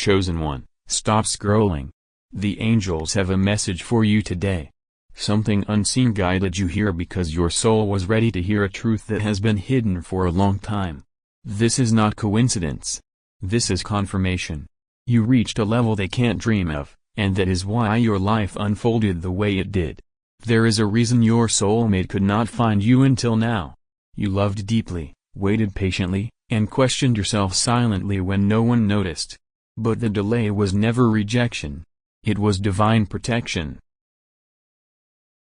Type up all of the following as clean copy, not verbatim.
Chosen one, stop scrolling. The angels have a message for you today. Something unseen guided you here because your soul was ready to hear a truth that has been hidden for a long time. This is not coincidence. This is confirmation. You reached a level they can't dream of, and that is why your life unfolded the way it did. There is a reason your soulmate could not find you until now. You loved deeply, waited patiently, and questioned yourself silently when no one noticed. But the delay was never rejection. It was divine protection.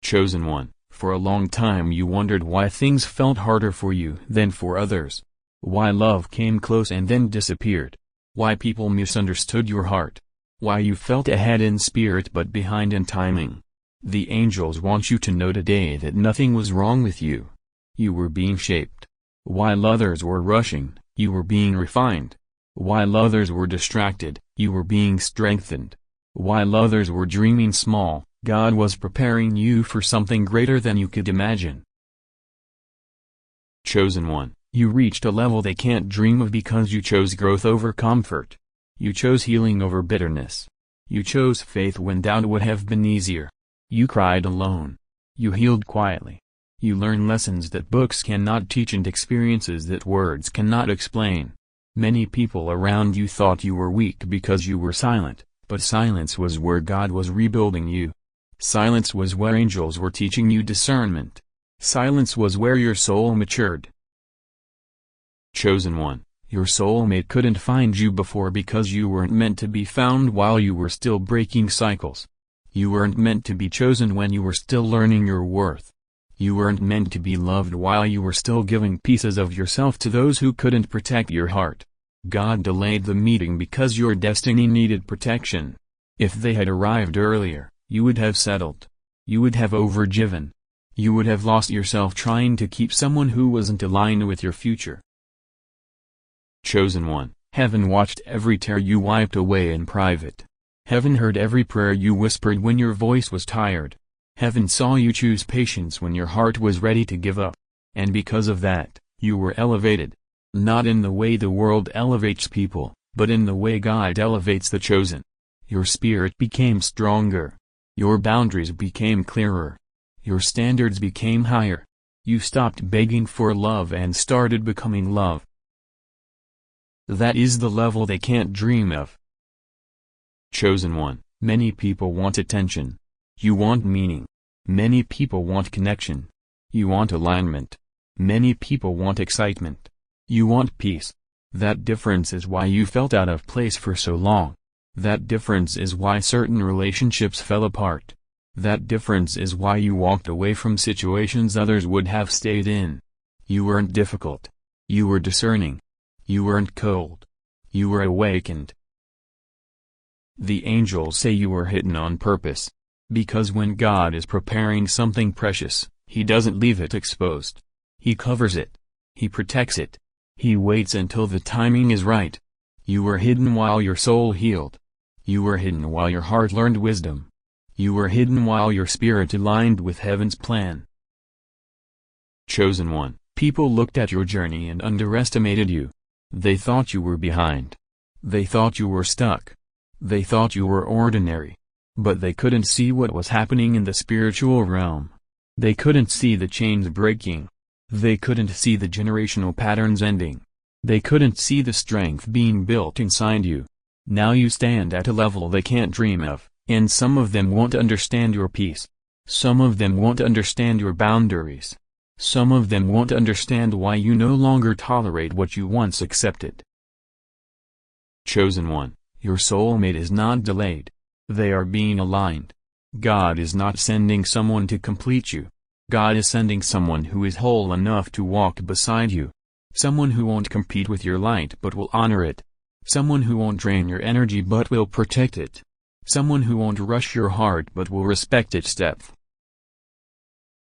Chosen one, for a long time you wondered why things felt harder for you than for others. Why love came close and then disappeared. Why people misunderstood your heart. Why you felt ahead in spirit but behind in timing. The angels want you to know today that nothing was wrong with you. You were being shaped. While others were rushing, you were being refined. While others were distracted, you were being strengthened. While others were dreaming small, God was preparing you for something greater than you could imagine. Chosen one, you reached a level they can't dream of because you chose growth over comfort. You chose healing over bitterness. You chose faith when doubt would have been easier. You cried alone. You healed quietly. You learned lessons that books cannot teach and experiences that words cannot explain. Many people around you thought you were weak because you were silent, but silence was where God was rebuilding you. Silence was where angels were teaching you discernment. Silence was where your soul matured. Chosen one, your soulmate couldn't find you before because you weren't meant to be found while you were still breaking cycles. You weren't meant to be chosen when you were still learning your worth. You weren't meant to be loved while you were still giving pieces of yourself to those who couldn't protect your heart. God delayed the meeting because your destiny needed protection. If they had arrived earlier, you would have settled. You would have overgiven. You would have lost yourself trying to keep someone who wasn't aligned with your future. Chosen one, heaven watched every tear you wiped away in private. Heaven heard every prayer you whispered when your voice was tired. Heaven saw you choose patience when your heart was ready to give up. And because of that, you were elevated. Not in the way the world elevates people, but in the way God elevates the chosen. Your spirit became stronger. Your boundaries became clearer. Your standards became higher. You stopped begging for love and started becoming love. That is the level they can't dream of. Chosen one, many people want attention. You want meaning. Many people want connection. You want alignment. Many people want excitement. You want peace. That difference is why you felt out of place for so long. That difference is why certain relationships fell apart. That difference is why you walked away from situations others would have stayed in. You weren't difficult. You were discerning. You weren't cold. You were awakened. The angels say you were hidden on purpose. Because when God is preparing something precious, He doesn't leave it exposed. He covers it. He protects it. He waits until the timing is right. You were hidden while your soul healed. You were hidden while your heart learned wisdom. You were hidden while your spirit aligned with heaven's plan. Chosen one, people looked at your journey and underestimated you. They thought you were behind. They thought you were stuck. They thought you were ordinary. But they couldn't see what was happening in the spiritual realm. They couldn't see the chains breaking. They couldn't see the generational patterns ending. They couldn't see the strength being built inside you. Now you stand at a level they can't dream of, and some of them won't understand your peace. Some of them won't understand your boundaries. Some of them won't understand why you no longer tolerate what you once accepted. Chosen one, your soulmate is not delayed. They are being aligned. God is not sending someone to complete you. God is sending someone who is whole enough to walk beside you. Someone who won't compete with your light but will honor it. Someone who won't drain your energy but will protect it. Someone who won't rush your heart but will respect its depth.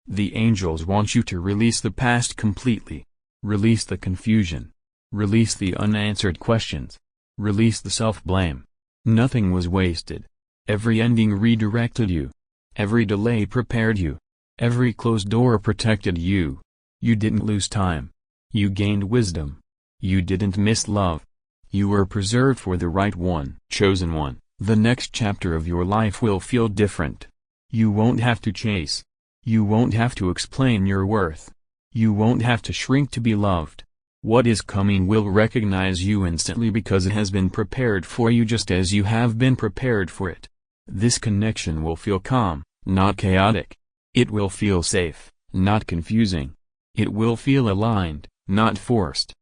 The angels want you to release the past completely. Release the confusion. Release the unanswered questions. Release the self-blame. Nothing was wasted. Every ending redirected you. Every delay prepared you. Every closed door protected you. You didn't lose time. You gained wisdom. You didn't miss love. You were preserved for the right one. Chosen one, the next chapter of your life will feel different. You won't have to chase. You won't have to explain your worth. You won't have to shrink to be loved. What is coming will recognize you instantly because it has been prepared for you just as you have been prepared for it. This connection will feel calm, not chaotic. It will feel safe, not confusing. It will feel aligned, not forced.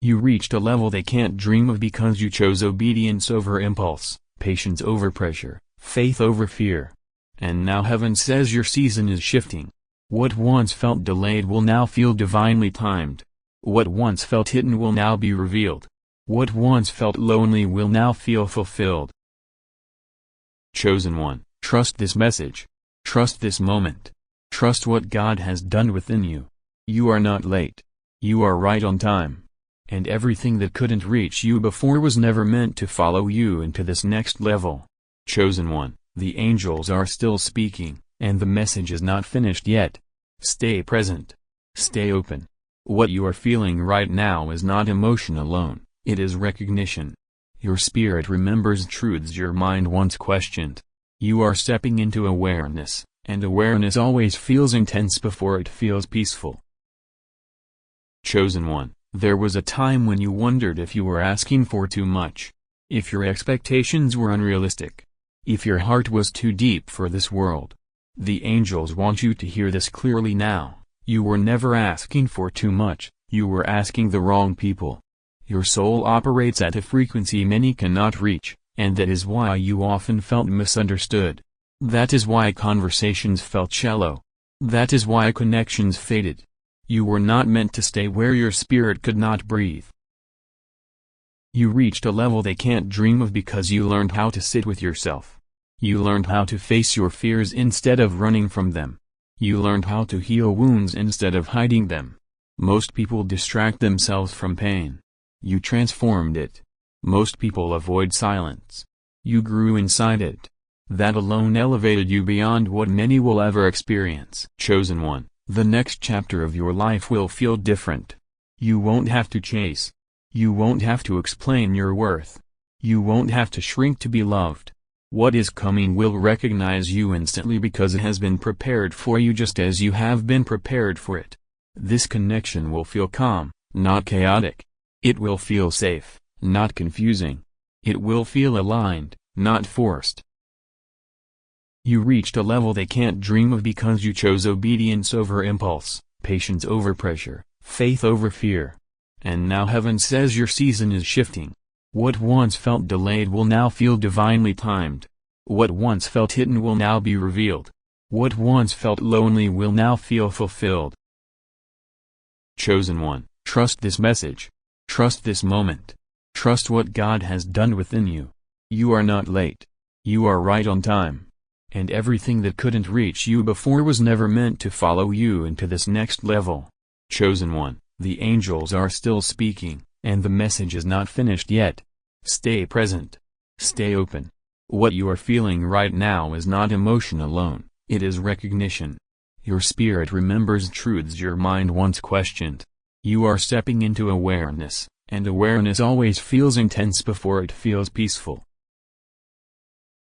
You reached a level they can't dream of because you chose obedience over impulse, patience over pressure, faith over fear. And now heaven says your season is shifting. What once felt delayed will now feel divinely timed. What once felt hidden will now be revealed. What once felt lonely will now feel fulfilled. Chosen one, trust this message. Trust this moment. Trust what God has done within you. You are not late. You are right on time. And everything that couldn't reach you before was never meant to follow you into this next level. Chosen one, the angels are still speaking, and the message is not finished yet. Stay present. Stay open. What you are feeling right now is not emotion alone, it is recognition. Your spirit remembers truths your mind once questioned. You are stepping into awareness, and awareness always feels intense before it feels peaceful. Chosen one, there was a time when you wondered if you were asking for too much. If your expectations were unrealistic. If your heart was too deep for this world. The angels want you to hear this clearly now. You were never asking for too much, you were asking the wrong people. Your soul operates at a frequency many cannot reach, and that is why you often felt misunderstood. That is why conversations felt shallow. That is why connections faded. You were not meant to stay where your spirit could not breathe. You reached a level they can't dream of because you learned how to sit with yourself. You learned how to face your fears instead of running from them. You learned how to heal wounds instead of hiding them. Most people distract themselves from pain. You transformed it. Most people avoid silence. You grew inside it. That alone elevated you beyond what many will ever experience. Chosen one, the next chapter of your life will feel different. You won't have to chase. You won't have to explain your worth. You won't have to shrink to be loved. What is coming will recognize you instantly because it has been prepared for you just as you have been prepared for it. This connection will feel calm, not chaotic. It will feel safe, not confusing. It will feel aligned, not forced. You reached a level they can't dream of because you chose obedience over impulse, patience over pressure, faith over fear. And now heaven says your season is shifting. What once felt delayed will now feel divinely timed. What once felt hidden will now be revealed. What once felt lonely will now feel fulfilled. Chosen one, trust this message. Trust this moment. Trust what God has done within you. You are not late. You are right on time. And everything that couldn't reach you before was never meant to follow you into this next level. Chosen one, the angels are still speaking, and the message is not finished yet. Stay present. Stay open. What you are feeling right now is not emotion alone, it is recognition. Your spirit remembers truths your mind once questioned. You are stepping into awareness, and awareness always feels intense before it feels peaceful.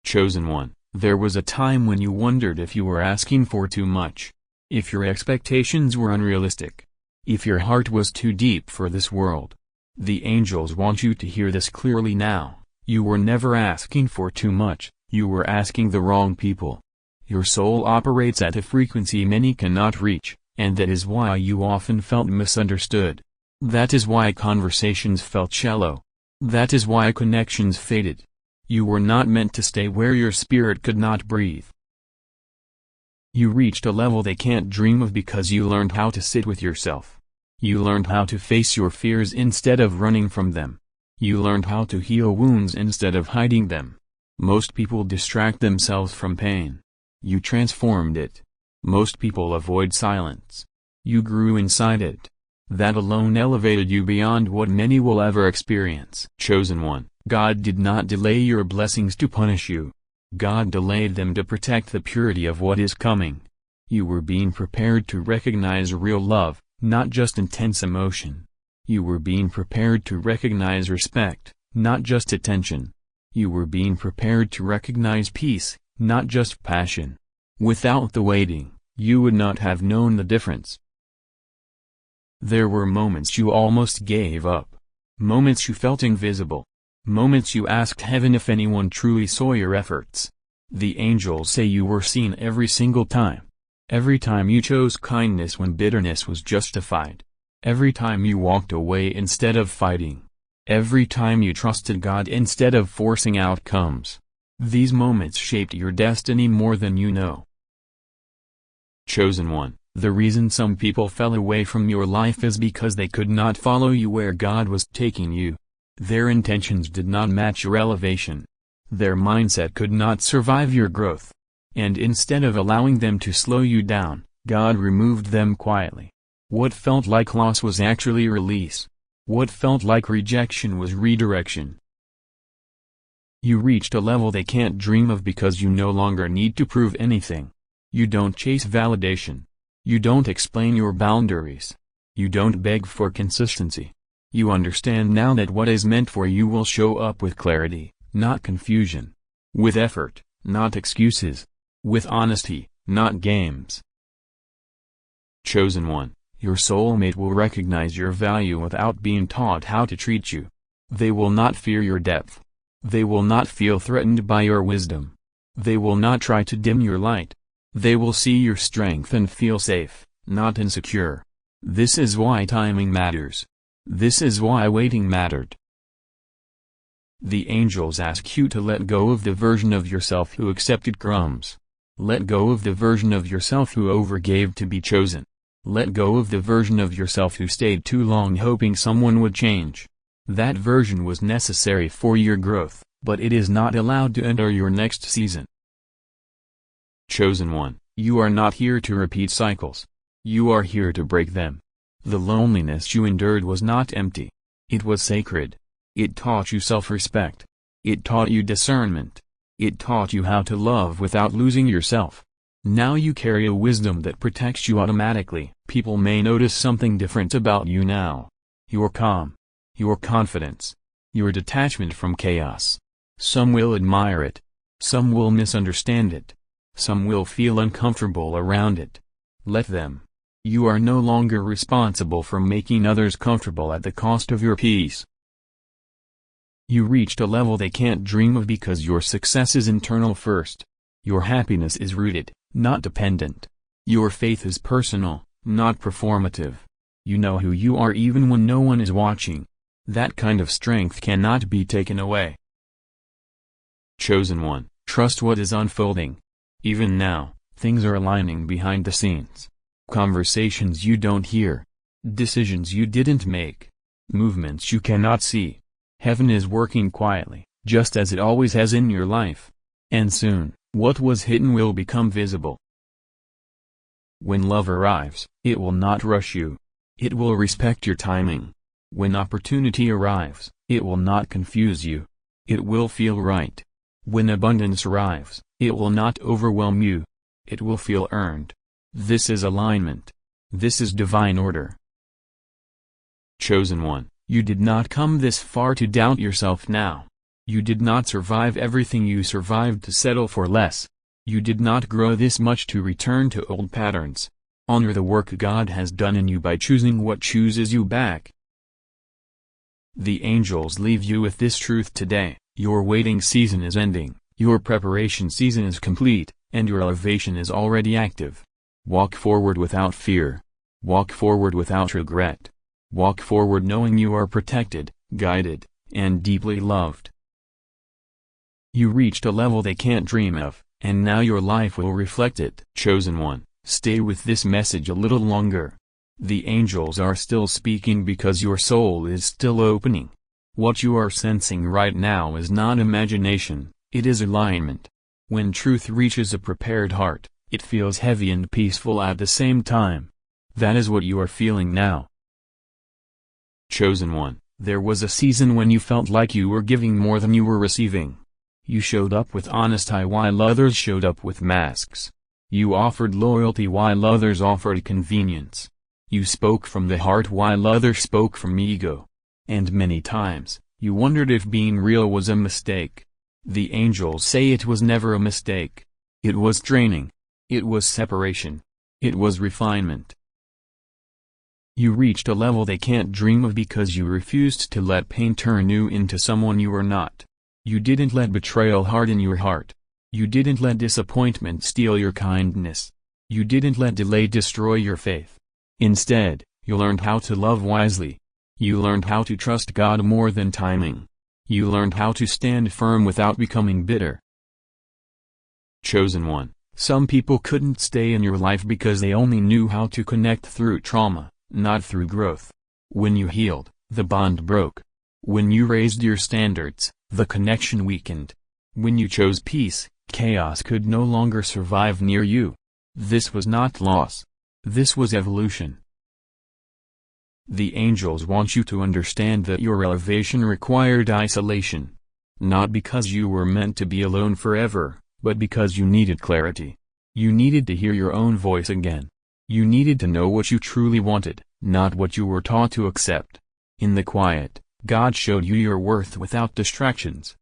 Chosen one, there was a time when you wondered if you were asking for too much. If your expectations were unrealistic. If your heart was too deep for this world. The angels want you to hear this clearly now. You were never asking for too much, you were asking the wrong people. Your soul operates at a frequency many cannot reach, and that is why you often felt misunderstood. That is why conversations felt shallow. That is why connections faded. You were not meant to stay where your spirit could not breathe. You reached a level they can't dream of because you learned how to sit with yourself. You learned how to face your fears instead of running from them. You learned how to heal wounds instead of hiding them. Most people distract themselves from pain. You transformed it. Most people avoid silence. You grew inside it. That alone elevated you beyond what many will ever experience. Chosen one, God did not delay your blessings to punish you. God delayed them to protect the purity of what is coming. You were being prepared to recognize real love, not just intense emotion. You were being prepared to recognize respect, not just attention. You were being prepared to recognize peace, not just passion. Without the waiting, you would not have known the difference. There were moments you almost gave up. Moments you felt invisible. Moments you asked heaven if anyone truly saw your efforts. The angels say you were seen every single time. Every time you chose kindness when bitterness was justified. Every time you walked away instead of fighting. Every time you trusted God instead of forcing outcomes. These moments shaped your destiny more than you know. Chosen one, the reason some people fell away from your life is because they could not follow you where God was taking you. Their intentions did not match your elevation. Their mindset could not survive your growth. And instead of allowing them to slow you down, God removed them quietly. What felt like loss was actually release. What felt like rejection was redirection. You reached a level they can't dream of because you no longer need to prove anything. You don't chase validation. You don't explain your boundaries. You don't beg for consistency. You understand now that what is meant for you will show up with clarity, not confusion. With effort, not excuses. With honesty, not games. Chosen one, your soulmate will recognize your value without being taught how to treat you. They will not fear your depth. They will not feel threatened by your wisdom. They will not try to dim your light. They will see your strength and feel safe, not insecure. This is why timing matters. This is why waiting mattered. The angels ask you to let go of the version of yourself who accepted crumbs. Let go of the version of yourself who overgave to be chosen. Let go of the version of yourself who stayed too long hoping someone would change. That version was necessary for your growth, but it is not allowed to enter your next season. Chosen one, you are not here to repeat cycles. You are here to break them. The loneliness you endured was not empty. It was sacred. It taught you self-respect. It taught you discernment. It taught you how to love without losing yourself. Now you carry a wisdom that protects you automatically. People may notice something different about you now. Your calm. Your confidence. Your detachment from chaos. Some will admire it. Some will misunderstand it. Some will feel uncomfortable around it. Let them. You are no longer responsible for making others comfortable at the cost of your peace. You reached a level they can't dream of because your success is internal first. Your happiness is rooted, not dependent. Your faith is personal, not performative. You know who you are even when no one is watching. That kind of strength cannot be taken away. Chosen one, trust what is unfolding. Even now, things are aligning behind the scenes. Conversations you don't hear. Decisions you didn't make. Movements you cannot see. Heaven is working quietly, just as it always has in your life. And soon, what was hidden will become visible. When love arrives, it will not rush you. It will respect your timing. When opportunity arrives, it will not confuse you. It will feel right. When abundance arrives, it will not overwhelm you. It will feel earned. This is alignment. This is divine order. Chosen one, you did not come this far to doubt yourself now. You did not survive everything you survived to settle for less. You did not grow this much to return to old patterns. Honor the work God has done in you by choosing what chooses you back. The angels leave you with this truth today: your waiting season is ending, your preparation season is complete, and your elevation is already active. Walk forward without fear. Walk forward without regret. Walk forward knowing you are protected, guided, and deeply loved. You reached a level they can't dream of, and now your life will reflect it. Chosen one, stay with this message a little longer. The angels are still speaking because your soul is still opening. What you are sensing right now is not imagination, it is alignment. When truth reaches a prepared heart, it feels heavy and peaceful at the same time. That is what you are feeling now. Chosen one, there was a season when you felt like you were giving more than you were receiving. You showed up with honesty while others showed up with masks. You offered loyalty while others offered convenience. You spoke from the heart while others spoke from ego. And many times, you wondered if being real was a mistake. The angels say it was never a mistake. It was training. It was separation. It was refinement. You reached a level they can't dream of because you refused to let pain turn you into someone you were not. You didn't let betrayal harden your heart. You didn't let disappointment steal your kindness. You didn't let delay destroy your faith. Instead, you learned how to love wisely. You learned how to trust God more than timing. You learned how to stand firm without becoming bitter. Chosen one, some people couldn't stay in your life because they only knew how to connect through trauma, not through growth. When you healed, the bond broke. When you raised your standards, the connection weakened. When you chose peace, chaos could no longer survive near you. This was not loss. This was evolution. The angels want you to understand that your elevation required isolation. Not because you were meant to be alone forever, but because you needed clarity. You needed to hear your own voice again. You needed to know what you truly wanted, not what you were taught to accept. In the quiet, God showed you your worth without distractions.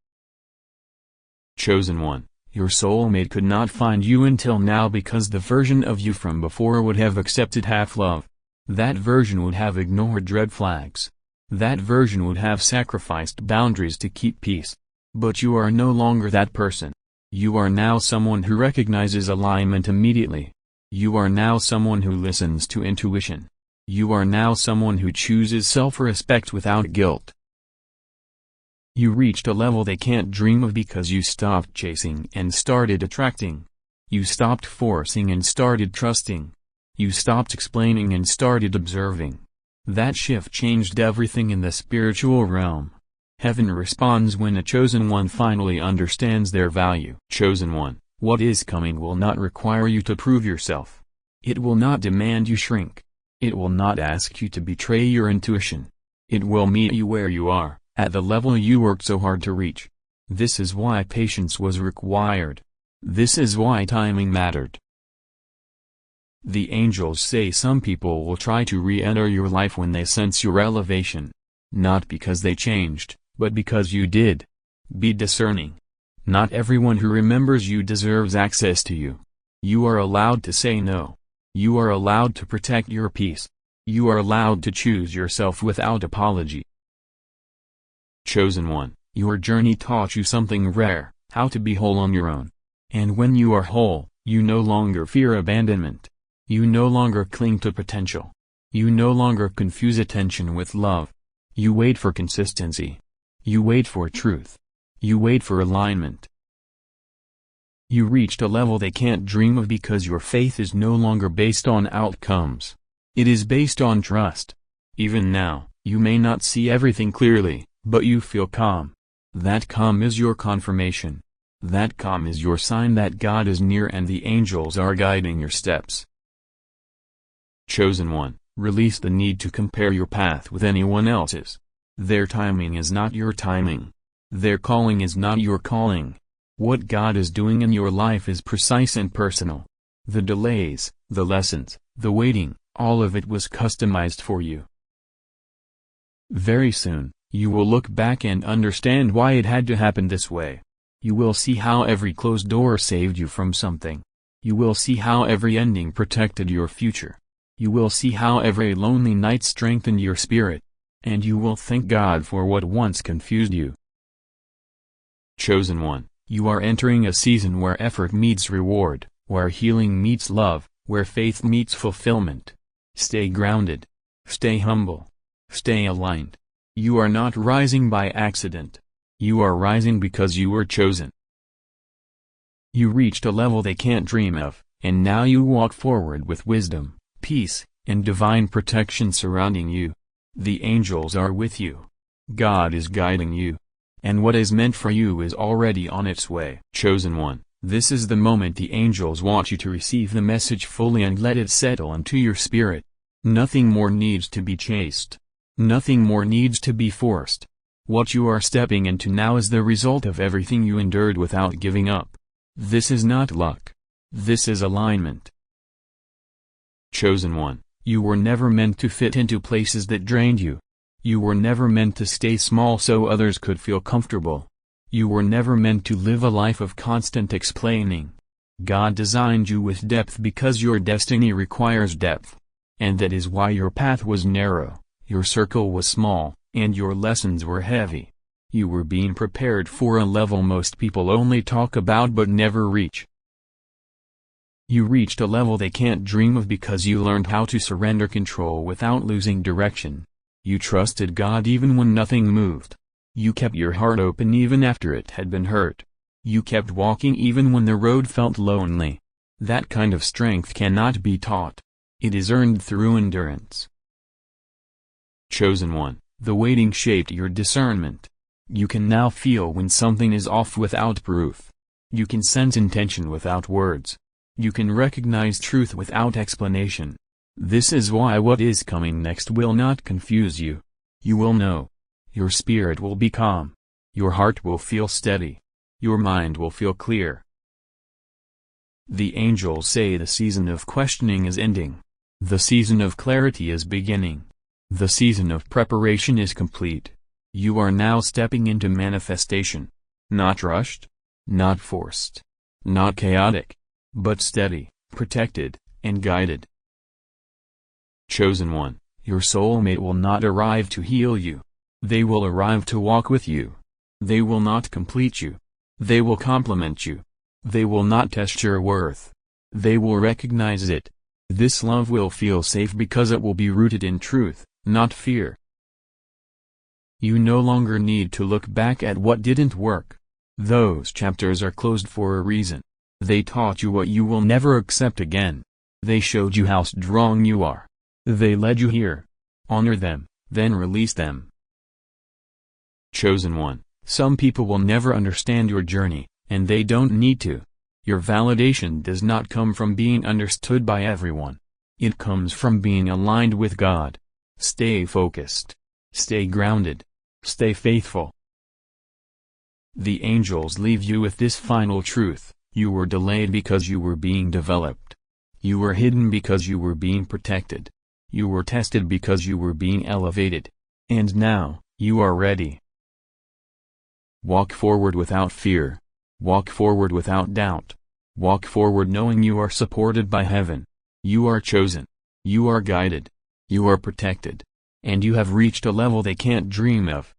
Chosen one, your soulmate could not find you until now because the version of you from before would have accepted half-love. That version would have ignored red flags. That version would have sacrificed boundaries to keep peace. But you are no longer that person. You are now someone who recognizes alignment immediately. You are now someone who listens to intuition. You are now someone who chooses self-respect without guilt. You reached a level they can't dream of because you stopped chasing and started attracting. You stopped forcing and started trusting. You stopped explaining and started observing. That shift changed everything in the spiritual realm. Heaven responds when a chosen one finally understands their value. Chosen one, what is coming will not require you to prove yourself. It will not demand you shrink. It will not ask you to betray your intuition. It will meet you where you are, at the level you worked so hard to reach. This is why patience was required. This is why timing mattered. The angels say some people will try to re-enter your life when they sense your elevation. Not because they changed, but because you did. Be discerning. Not everyone who remembers you deserves access to you. You are allowed to say no. You are allowed to protect your peace. You are allowed to choose yourself without apology. Chosen one, your journey taught you something rare, how to be whole on your own. And when you are whole, you no longer fear abandonment. You no longer cling to potential. You no longer confuse attention with love. You wait for consistency. You wait for truth. You wait for alignment. You reached a level they can't dream of because your faith is no longer based on outcomes. It is based on trust. Even now, you may not see everything clearly, but you feel calm. That calm is your confirmation. That calm is your sign that God is near and the angels are guiding your steps. Chosen one, release the need to compare your path with anyone else's. Their timing is not your timing. Their calling is not your calling. What God is doing in your life is precise and personal. The delays, the lessons, the waiting, all of it was customized for you. Very soon, you will look back and understand why it had to happen this way. You will see how every closed door saved you from something. You will see how every ending protected your future. You will see how every lonely night strengthened your spirit. And you will thank God for what once confused you. Chosen one, you are entering a season where effort meets reward, where healing meets love, where faith meets fulfillment. Stay grounded. Stay humble. Stay aligned. You are not rising by accident. You are rising because you were chosen. You reached a level they can't dream of, and now you walk forward with wisdom, peace, and divine protection surrounding you. The angels are with you. God is guiding you. And what is meant for you is already on its way. Chosen one, this is the moment the angels want you to receive the message fully and let it settle into your spirit. Nothing more needs to be chased. Nothing more needs to be forced. What you are stepping into now is the result of everything you endured without giving up. This is not luck. This is alignment. Chosen one, You were never meant to fit into places that drained you. You were never meant to stay small so others could feel comfortable. You were never meant to live a life of constant explaining. God designed you with depth because your destiny requires depth. And that is why your path was narrow, your circle was small, and your lessons were heavy. You were being prepared for a level most people only talk about but never reach. You reached a level they can't dream of because you learned how to surrender control without losing direction. You trusted God even when nothing moved. You kept your heart open even after it had been hurt. You kept walking even when the road felt lonely. That kind of strength cannot be taught. It is earned through endurance. Chosen one, the waiting shaped your discernment. You can now feel when something is off without proof. You can sense intention without words. You can recognize truth without explanation. This is why what is coming next will not confuse you. You will know. Your spirit will be calm. Your heart will feel steady. Your mind will feel clear. The angels say the season of questioning is ending. The season of clarity is beginning. The season of preparation is complete. You are now stepping into manifestation. Not rushed. Not forced. Not chaotic. But steady, protected, and guided. Chosen one, your soulmate will not arrive to heal you. They will arrive to walk with you. They will not complete you. They will complement you. They will not test your worth. They will recognize it. This love will feel safe because it will be rooted in truth, not fear. You no longer need to look back at what didn't work. Those chapters are closed for a reason. They taught you what you will never accept again. They showed you how strong you are. They led you here. Honor them, then release them. Chosen one, some people will never understand your journey, and they don't need to. Your validation does not come from being understood by everyone. It comes from being aligned with God. Stay focused. Stay grounded. Stay faithful. The angels leave you with this final truth. You were delayed because you were being developed. You were hidden because you were being protected. You were tested because you were being elevated. And now, you are ready. Walk forward without fear. Walk forward without doubt. Walk forward knowing you are supported by heaven. You are chosen. You are guided. You are protected. And you have reached a level they can't dream of.